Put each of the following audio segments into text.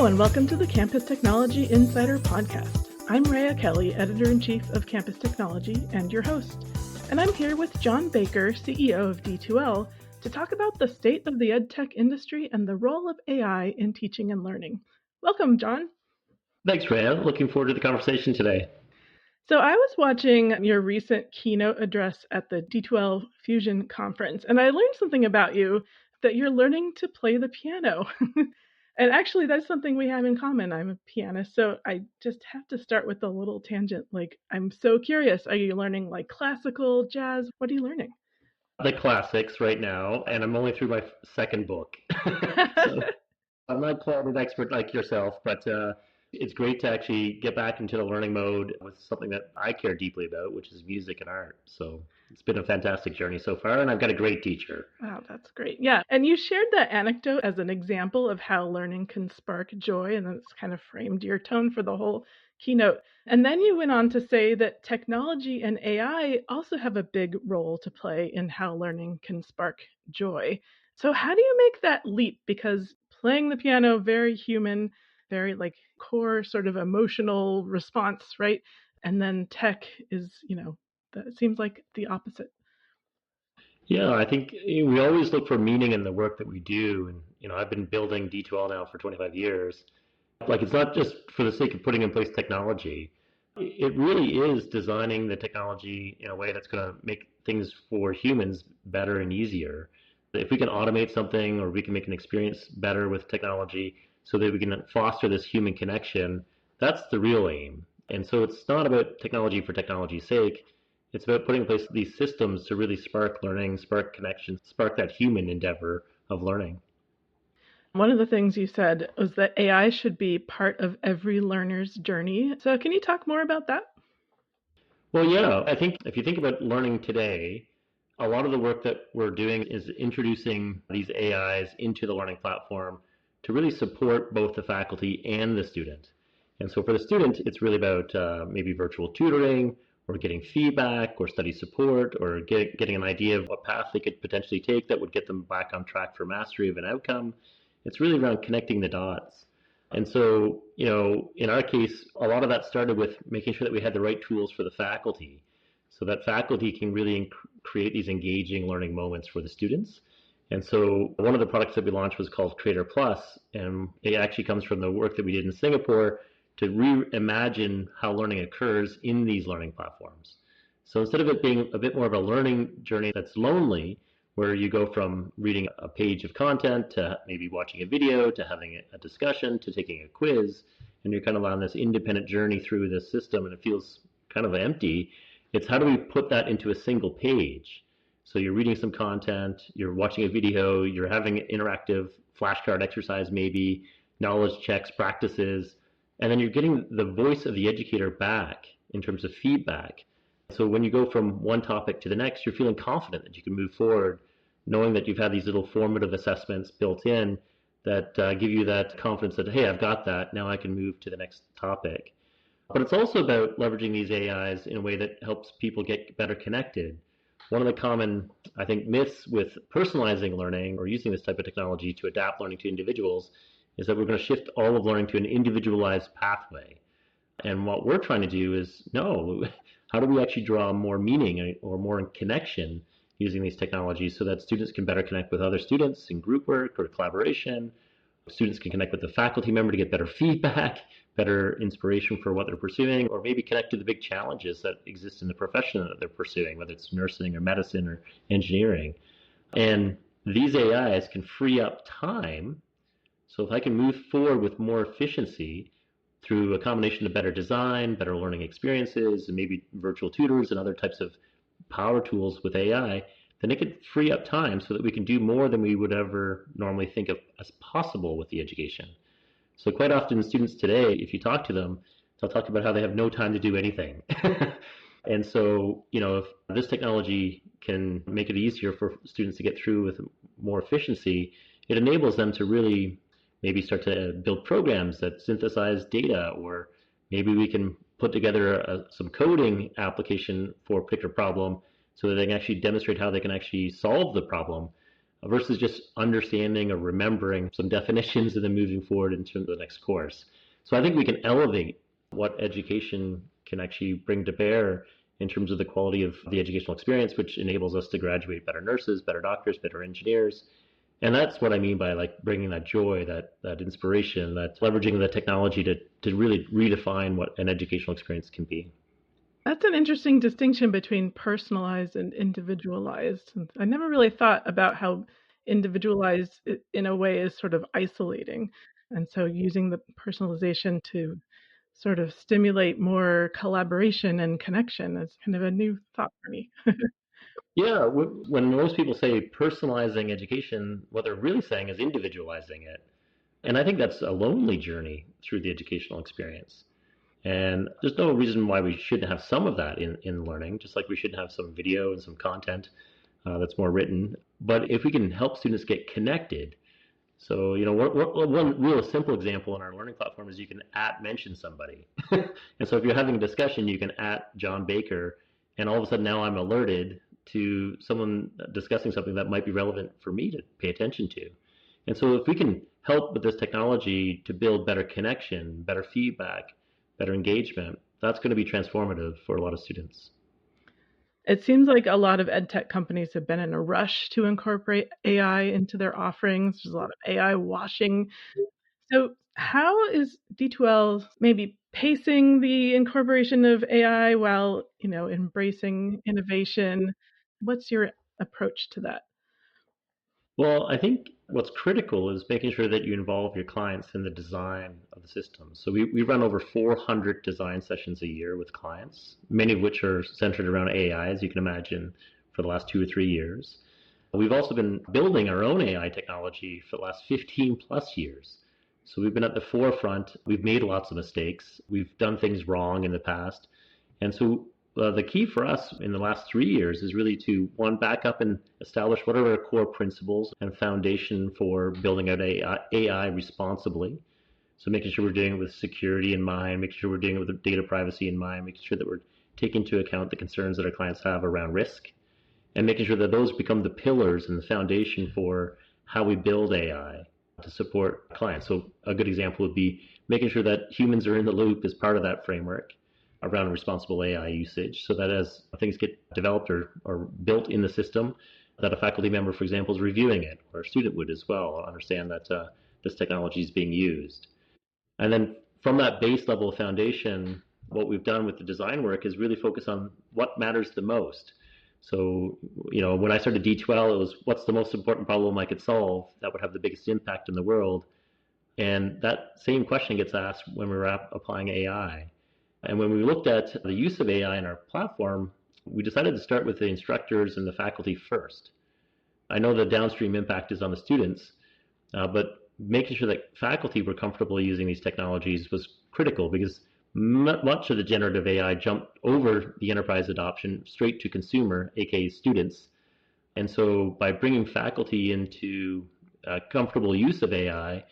and welcome to the Campus Technology Insider Podcast. I'm Rhea Kelly, Editor-in-Chief of Campus Technology and your host. And I'm here with John Baker, CEO of D2L, to talk about the state of the edtech industry and the role of AI in teaching and learning. Welcome, John. Thanks, Rhea. Looking forward to the conversation today. So I was watching your recent keynote address at the D2L Fusion conference, and I learned something about you, that you're learning to play the piano. And actually, that's something we have in common. I'm a pianist, so I just have to start with a little tangent. I'm so curious. Are you learning classical, jazz? What are you learning? The classics right now, and I'm only through my second book. So I'm not quite an expert like yourself, but it's great to actually get back into the learning mode with something that I care deeply about, which is music and art. So it's been a fantastic journey so far, and I've got a great teacher. Wow, that's great. Yeah, and you shared that anecdote as an example of how learning can spark joy, and that's kind of framed your tone for the whole keynote. And then you went on to say that technology and AI also have a big role to play in how learning can spark joy. So how do you make that leap? Because playing the piano, very human, very core sort of emotional response, right? And then tech is, that seems like the opposite. Yeah, I think we always look for meaning in the work that we do. And, I've been building D2L now for 25 years. It's not just for the sake of putting in place technology. It really is designing the technology in a way that's going to make things for humans better and easier. If we can automate something or we can make an experience better with technology so that we can foster this human connection, that's the real aim. And so it's not about technology for technology's sake. It's about putting in place these systems to really spark learning, spark connection, spark that human endeavor of learning. One of the things you said was that AI should be part of every learner's journey. So can you talk more about that? Well, yeah, I think if you think about learning today, a lot of the work that we're doing is introducing these AIs into the learning platform to really support both the faculty and the student. And so for the student, it's really about maybe virtual tutoring or getting feedback or study support or getting an idea of what path they could potentially take that would get them back on track for mastery of an outcome. It's really around connecting the dots. And so, in our case, a lot of that started with making sure that we had the right tools for the faculty so that faculty can really create these engaging learning moments for the students. And so one of the products that we launched was called Creator Plus, and it actually comes from the work that we did in Singapore to reimagine how learning occurs in these learning platforms. So instead of it being a bit more of a learning journey that's lonely, where you go from reading a page of content to maybe watching a video to having a discussion to taking a quiz, and you're kind of on this independent journey through this system and it feels kind of empty, it's how do we put that into a single page? So you're reading some content, you're watching a video, you're having an interactive flashcard exercise maybe, knowledge checks, practices, and then you're getting the voice of the educator back in terms of feedback. So when you go from one topic to the next, you're feeling confident that you can move forward, knowing that you've had these little formative assessments built in that give you that confidence that, hey, I've got that, now I can move to the next topic. But it's also about leveraging these AIs in a way that helps people get better connected. One of the common, I think, myths with personalizing learning or using this type of technology to adapt learning to individuals is that we're going to shift all of learning to an individualized pathway. And what we're trying to do is, no, how do we actually draw more meaning or more connection using these technologies so that students can better connect with other students in group work or collaboration? Students can connect with the faculty member to get better feedback, better inspiration for what they're pursuing, or maybe connect to the big challenges that exist in the profession that they're pursuing, whether it's nursing or medicine or engineering. And these AIs can free up time. So if I can move forward with more efficiency through a combination of better design, better learning experiences, and maybe virtual tutors and other types of power tools with AI, then it could free up time so that we can do more than we would ever normally think of as possible with the education. So quite often students today, if you talk to them, they'll talk about how they have no time to do anything. And so, if this technology can make it easier for students to get through with more efficiency, it enables them to really maybe start to build programs that synthesize data, or maybe we can put together some coding application for a particular problem so that they can actually demonstrate how they can actually solve the problem. versus just understanding or remembering some definitions and then moving forward into the next course. So I think we can elevate what education can actually bring to bear in terms of the quality of the educational experience, which enables us to graduate better nurses, better doctors, better engineers. And that's what I mean by like bringing that joy, that inspiration, that leveraging the technology to really redefine what an educational experience can be. That's an interesting distinction between personalized and individualized. And I never really thought about how individualized in a way is sort of isolating. And so using the personalization to sort of stimulate more collaboration and connection is kind of a new thought for me. Yeah, when most people say personalizing education, what they're really saying is individualizing it. And I think that's a lonely journey through the educational experience. And there's no reason why we shouldn't have some of that in learning, just like we should have some video and some content that's more written. But if we can help students get connected, so one real simple example in our learning platform is you can mention somebody. And so if you're having a discussion, you can John Baker, and all of a sudden now I'm alerted to someone discussing something that might be relevant for me to pay attention to. And so if we can help with this technology to build better connection, better feedback, better engagement, that's going to be transformative for a lot of students. It seems like a lot of edtech companies have been in a rush to incorporate AI into their offerings. There's a lot of AI washing. So, how is D2L maybe pacing the incorporation of AI while, embracing innovation? What's your approach to that? Well, I think what's critical is making sure that you involve your clients in the design of the system. So we run over 400 design sessions a year with clients, many of which are centered around AI, as you can imagine, for the last 2 or 3 years. We've also been building our own AI technology for the last 15 plus years. So we've been at the forefront. We've made lots of mistakes. We've done things wrong in the past. And so the key for us in the last 3 years is really to, one, back up and establish what are our core principles and foundation for building out AI responsibly. So making sure we're doing it with security in mind, making sure we're doing it with data privacy in mind, making sure that we're taking into account the concerns that our clients have around risk, and making sure that those become the pillars and the foundation for how we build AI to support clients. So a good example would be making sure that humans are in the loop as part of that framework around responsible AI usage, so that as things get developed or built in the system, that a faculty member, for example, is reviewing it, or a student would as well, understand that this technology is being used. And then from that base level of foundation, what we've done with the design work is really focus on what matters the most. So, when I started D2L, it was what's the most important problem I could solve that would have the biggest impact in the world. And that same question gets asked when we're applying AI. And when we looked at the use of AI in our platform, we decided to start with the instructors and the faculty first. I know the downstream impact is on the students, but making sure that faculty were comfortable using these technologies was critical, because much of the generative AI jumped over the enterprise adoption straight to consumer, aka students. And so by bringing faculty into comfortable use of AI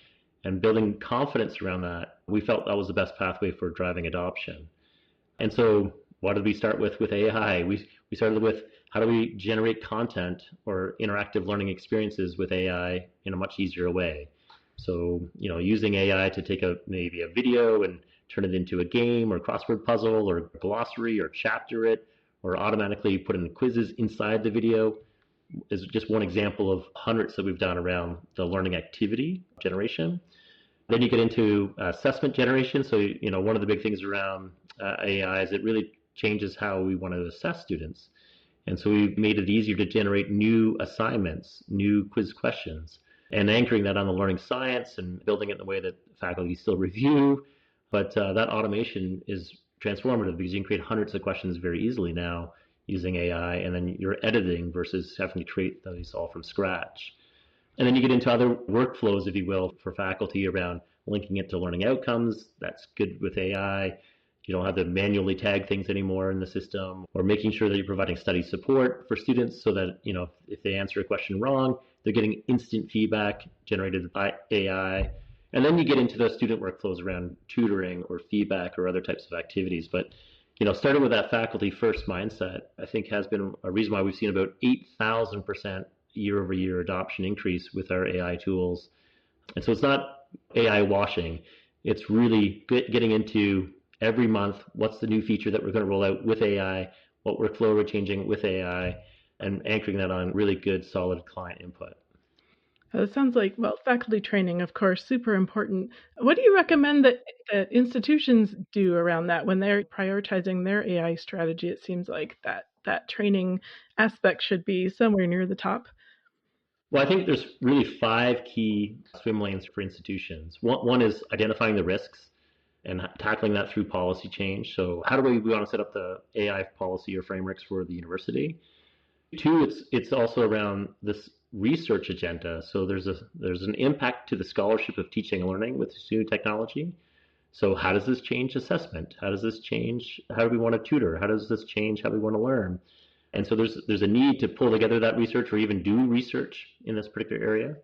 and building confidence around that, we felt that was the best pathway for driving adoption. And so what did we start with AI? We started with, how do we generate content or interactive learning experiences with AI in a much easier way? So, using AI to take maybe a video and turn it into a game or crossword puzzle or glossary, or chapter it, or automatically put in quizzes inside the video, is just one example of hundreds that we've done around the learning activity generation. Then you get into assessment generation. So, one of the big things around AI is it really changes how we want to assess students. And so we've made it easier to generate new assignments, new quiz questions, and anchoring that on the learning science and building it in a way that faculty still review. But that automation is transformative, because you can create hundreds of questions very easily now using AI, and then you're editing versus having to create those all from scratch. And then you get into other workflows, if you will, for faculty around linking it to learning outcomes. That's good with AI. You don't have to manually tag things anymore in the system, or making sure that you're providing study support for students so that, if they answer a question wrong, they're getting instant feedback generated by AI. And then you get into those student workflows around tutoring or feedback or other types of activities. But, starting with that faculty first mindset, I think has been a reason why we've seen about 8,000% year-over-year adoption increase with our AI tools. And so it's not AI washing. It's really getting into every month, what's the new feature that we're going to roll out with AI, what workflow we're changing with AI, and anchoring that on really good, solid client input. It sounds like, well, faculty training, of course, super important. What do you recommend that institutions do around that when they're prioritizing their AI strategy? It seems like that training aspect should be somewhere near the top. Well, I think there's really 5 key swim lanes for institutions. One is identifying the risks and tackling that through policy change. So how do we want to set up the AI policy or frameworks for the university? 2, it's also around this research agenda. So there's an impact to the scholarship of teaching and learning with this new technology. So how does this change assessment? How does this change how do we want to tutor? How does this change how we want to learn? And so there's a need to pull together that research or even do research in this particular area.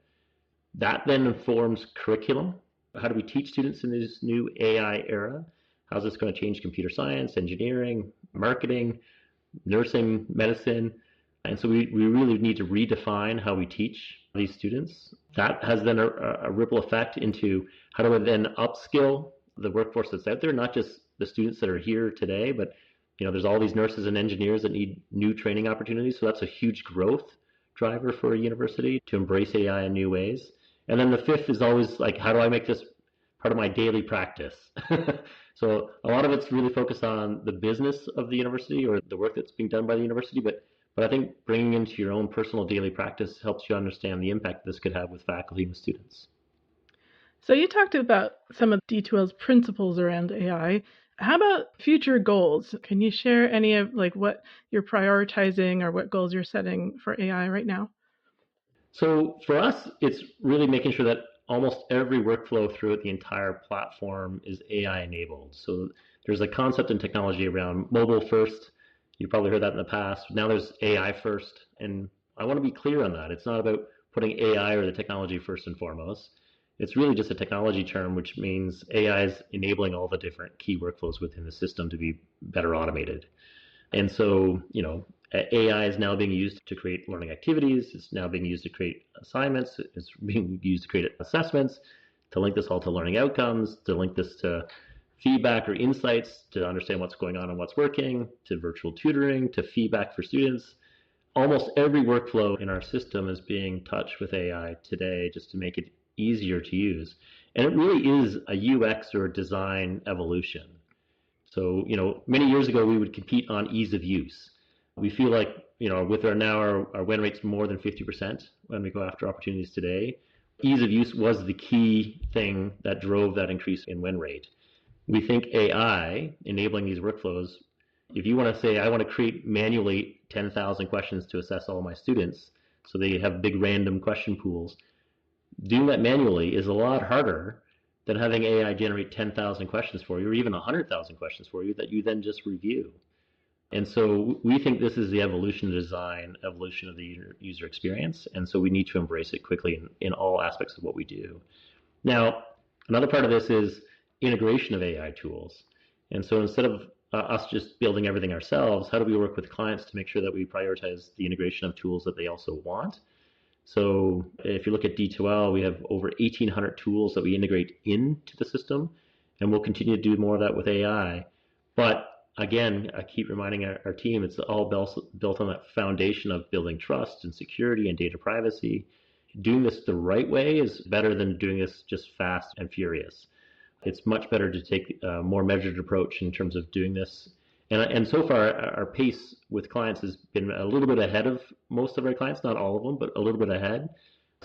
That then informs curriculum. How do we teach students in this new AI era? How's this going to change computer science, engineering, marketing, nursing, medicine? And so we really need to redefine how we teach these students. That has then a ripple effect into how do we then upskill the workforce that's out there, not just the students that are here today, but there's all these nurses and engineers that need new training opportunities. So that's a huge growth driver for a university to embrace AI in new ways. And then the 5th is always like, how do I make this part of my daily practice? So a lot of it's really focused on the business of the university or the work that's being done by the university, but I think bringing into your own personal daily practice helps you understand the impact this could have with faculty and students. So you talked about some of D2L's principles around AI. How about future goals? Can you share any of what you're prioritizing or what goals you're setting for AI right now? So for us, it's really making sure that almost every workflow throughout the entire platform is AI enabled. So there's a concept in technology around mobile first. You probably heard that in the past. Now there's AI first. And I want to be clear on that. It's not about putting AI or the technology first and foremost. It's really just a technology term, which means AI is enabling all the different key workflows within the system to be better automated. And so, AI is now being used to create learning activities. It's now being used to create assignments. It's being used to create assessments, to link this all to learning outcomes, to link this to feedback or insights, to understand what's going on and what's working, to virtual tutoring, to feedback for students. Almost every workflow in our system is being touched with AI today just to make it easier to use. And it really is a UX or design evolution. So, many years ago, we would compete on ease of use. We feel like, with our win rates more than 50% when we go after opportunities today, ease of use was the key thing that drove that increase in win rate. We think AI enabling these workflows, if you want to say, I want to create manually 10,000 questions to assess all my students, so they have big random question pools, doing that manually is a lot harder than having AI generate 10,000 questions for you or even 100,000 questions for you that you then just review. And so we think this is the evolution of design, evolution of the user experience. And so we need to embrace it quickly in all aspects of what we do. Now, another part of this is integration of AI tools. And so instead of us just building everything ourselves, how do we work with clients to make sure that we prioritize the integration of tools that they also want? So if you look at D2L, we have over 1,800 tools that we integrate into the system, and we'll continue to do more of that with AI. But again, I keep reminding our team, it's all built on that foundation of building trust and security and data privacy. Doing this the right way is better than doing this just fast and furious. It's much better to take a more measured approach in terms of doing this. And so far, our pace with clients has been a little bit ahead of most of our clients, not all of them, but a little bit ahead.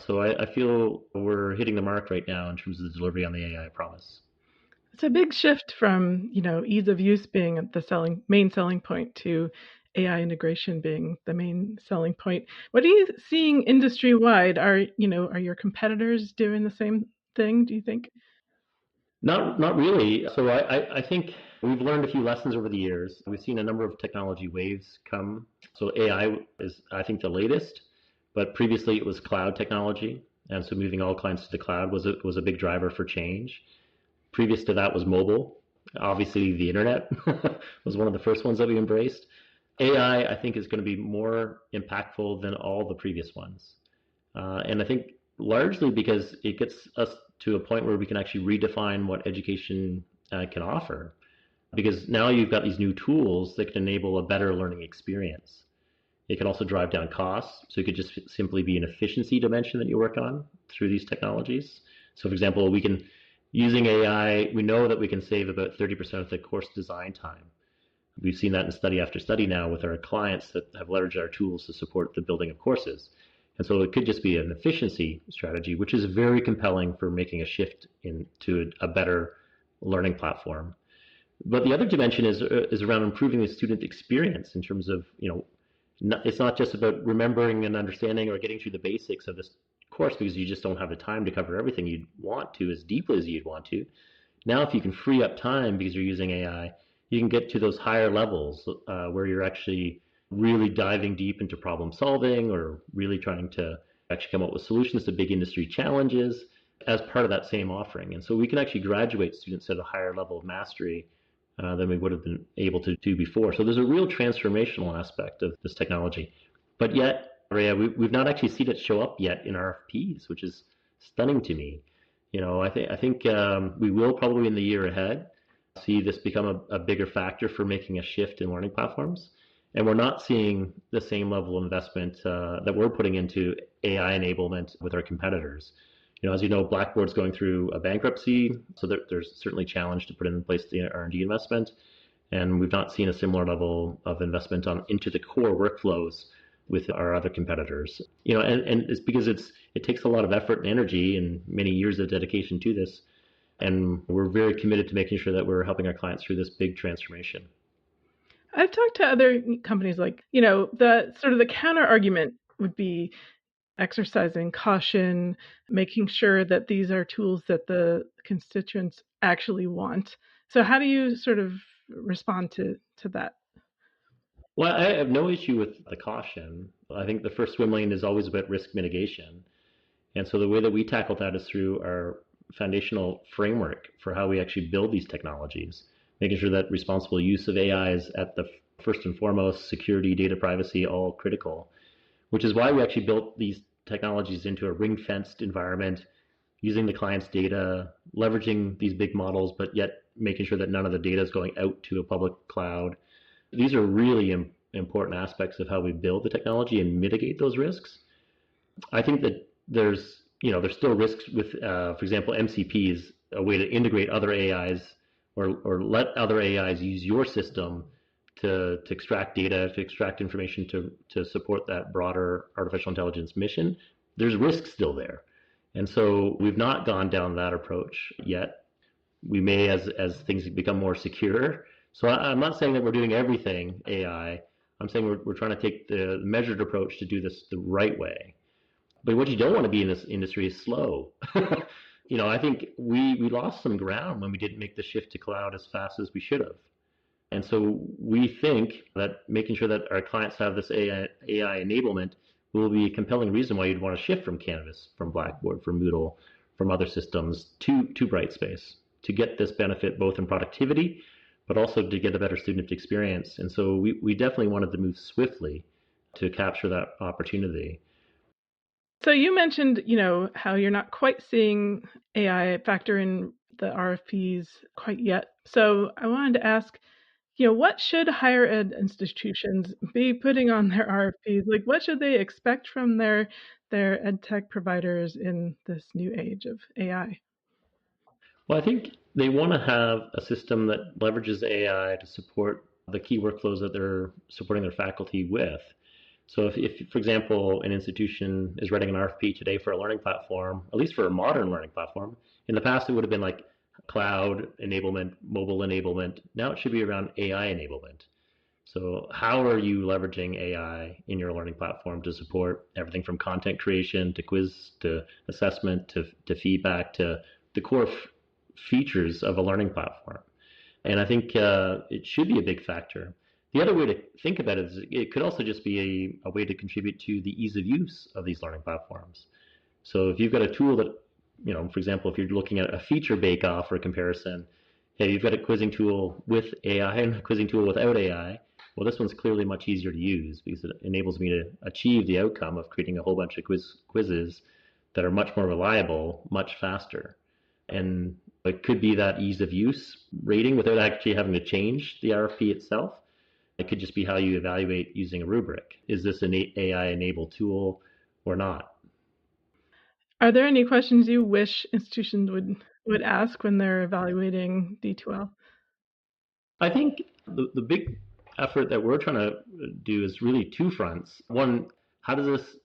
So I feel we're hitting the mark right now in terms of the delivery on the AI promise. It's a big shift from, ease of use being the main selling point to AI integration being the main selling point. What are you seeing industry-wide? Are your competitors doing the same thing, do you think? Not really. So I think we've learned a few lessons over the years. We've seen a number of technology waves come. So AI is, I think, the latest, but previously it was cloud technology. And so moving all clients to the cloud was a big driver for change. Previous to that was mobile. Obviously, the internet was one of the first ones that we embraced. AI, I think, is going to be more impactful than all the previous ones. And I think largely because it gets us to a point where we can actually redefine what education can offer. Because now you've got these new tools that can enable a better learning experience. It can also drive down costs. So it could just simply be an efficiency dimension that you work on through these technologies. So, for example, using AI, we know that we can save about 30% of the course design time. We've seen that in study after study now with our clients that have leveraged our tools to support the building of courses. And so it could just be an efficiency strategy, which is very compelling for making a shift into a better learning platform. But the other dimension is around improving the student experience in terms of, it's not just about remembering and understanding or getting through the basics of this course because you just don't have the time to cover everything you'd want to as deeply as you'd want to. Now, if you can free up time because you're using AI, you can get to those higher levels where you're actually really diving deep into problem solving or really trying to actually come up with solutions to big industry challenges as part of that same offering. And so we can actually graduate students at a higher level of mastery than we would have been able to do before. So there's a real transformational aspect of this technology. But yet, Rhea, we've not actually seen it show up yet in RFPs, which is stunning to me. I think we will probably in the year ahead see this become a bigger factor for making a shift in learning platforms. And we're not seeing the same level of investment that we're putting into AI enablement with our competitors. As you know, Blackboard's going through a bankruptcy, so there's certainly a challenge to put in place the R&D investment. And we've not seen a similar level of investment into the core workflows with our other competitors. And it's because it takes a lot of effort and energy and many years of dedication to this. And we're very committed to making sure that we're helping our clients through this big transformation. I've talked to other companies the counter argument would be exercising caution, making sure that these are tools that the constituents actually want. So how do you sort of respond to that? Well, I have no issue with the caution. I think the first swim lane is always about risk mitigation. And so the way that we tackle that is through our foundational framework for how we actually build these technologies, making sure that responsible use of AI is at the first and foremost, security, data privacy, all critical, which is why we actually built these technologies into a ring-fenced environment, using the client's data, leveraging these big models, but yet making sure that none of the data is going out to a public cloud. These are really important aspects of how we build the technology and mitigate those risks. I think that there's still risks with, for example, MCPs, a way to integrate other AIs or let other AIs use your system to extract data, to extract information to support that broader artificial intelligence mission. There's risk still there. And so we've not gone down that approach yet. We may as things become more secure. So I'm not saying that we're doing everything AI. I'm saying we're trying to take the measured approach to do this the right way. But what you don't want to be in this industry is slow. I think we lost some ground when we didn't make the shift to cloud as fast as we should have. And so we think that making sure that our clients have this AI enablement will be a compelling reason why you'd want to shift from Canvas, from Blackboard, from Moodle, from other systems to Brightspace to get this benefit both in productivity, but also to get a better student experience. And so we definitely wanted to move swiftly to capture that opportunity. So you mentioned, how you're not quite seeing AI factor in the RFPs quite yet. So I wanted to ask, what should higher ed institutions be putting on their RFPs? Like, what should they expect from their edtech providers in this new age of AI? Well, I think they want to have a system that leverages AI to support the key workflows that they're supporting their faculty with. So if, for example, an institution is writing an RFP today for a learning platform, at least for a modern learning platform, in the past it would have been like cloud enablement, mobile enablement. Now it should be around AI enablement. So how are you leveraging AI in your learning platform to support everything from content creation to quiz to assessment to feedback to the core features of a learning platform? And I think it should be a big factor. The other way to think about it is it could also just be a way to contribute to the ease of use of these learning platforms. So if you've got a tool that, for example, if you're looking at a feature bake-off or a comparison, hey, you've got a quizzing tool with AI and a quizzing tool without AI. Well, this one's clearly much easier to use because it enables me to achieve the outcome of creating a whole bunch of quizzes that are much more reliable, much faster. And it could be that ease of use rating without actually having to change the RFP itself. It could just be how you evaluate using a rubric. Is this an AI-enabled tool or not? Are there any questions you wish institutions would ask when they're evaluating D2L? I think the big effort that we're trying to do is really two fronts. One, how does this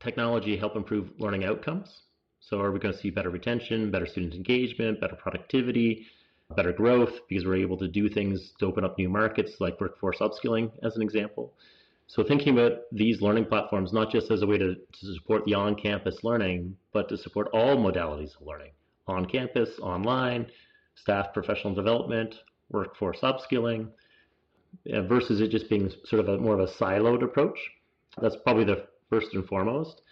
technology help improve learning outcomes? So are we going to see better retention, better student engagement, better productivity, better growth because we're able to do things to open up new markets like workforce upskilling as an example? So thinking about these learning platforms not just as a way to support the on-campus learning, but to support all modalities of learning, on campus, online, staff professional development, workforce upskilling, versus it just being sort of more of a siloed approach. That's probably the first and foremost.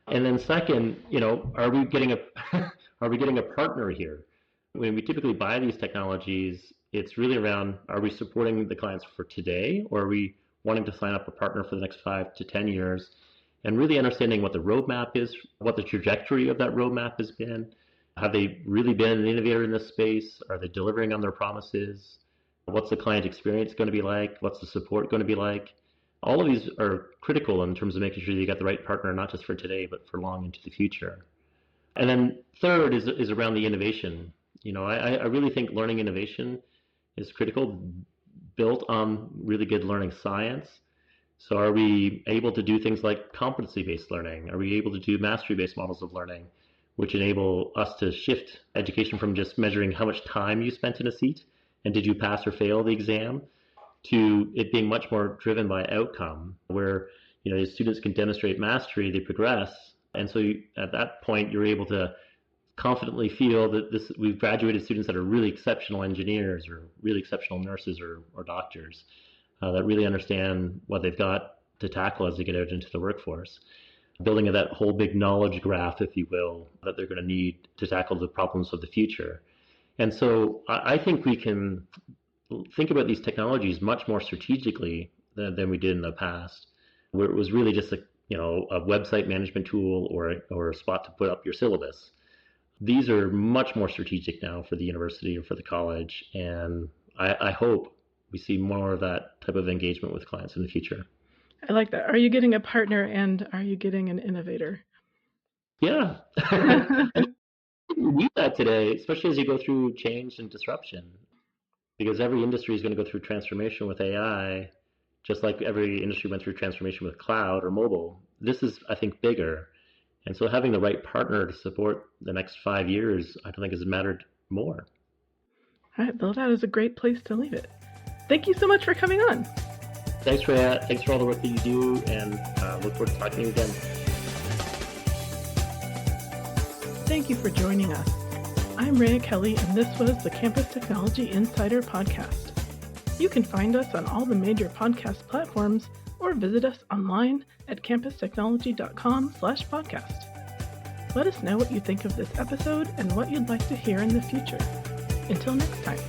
And then second, are we getting a partner here? When we typically buy these technologies, it's really around, are we supporting the clients for today, or are we wanting to sign up a partner for the next 5 to 10 years, and really understanding what the roadmap is, what the trajectory of that roadmap has been. Have they really been an innovator in this space? Are they delivering on their promises? What's the client experience going to be like? What's the support going to be like? All of these are critical in terms of making sure you got the right partner, not just for today, but for long into the future. And then third is around the innovation. I really think learning innovation is critical, built on really good learning science. So are we able to do things like competency-based learning? Are we able to do mastery-based models of learning, which enable us to shift education from just measuring how much time you spent in a seat and did you pass or fail the exam, to it being much more driven by outcome, where the students can demonstrate mastery, they progress, and so at that point you're able to confidently feel that we've graduated students that are really exceptional engineers or really exceptional nurses or doctors that really understand what they've got to tackle as they get out into the workforce. Building that whole big knowledge graph, if you will, that they're going to need to tackle the problems of the future. And so I think we can think about these technologies much more strategically than we did in the past, where it was really just a website management tool or a spot to put up your syllabus. These are much more strategic now for the university or for the college, and I hope we see more of that type of engagement with clients in the future. I like that. Are you getting a partner and are you getting an innovator? Yeah. You need that today, especially as you go through change and disruption, because every industry is going to go through transformation with AI, just like every industry went through transformation with cloud or mobile. This is, I think, bigger. And so having the right partner to support the next 5 years, I don't think has mattered more. All right, well, that is a great place to leave it. Thank you so much for coming on. Thanks, Rhea. Thanks for all the work that you do, and look forward to talking to you again. Thank you for joining us. I'm Rhea Kelly, and this was the Campus Technology Insider Podcast. You can find us on all the major podcast platforms or visit us online at campustechnology.com/podcast. Let us know what you think of this episode and what you'd like to hear in the future. Until next time.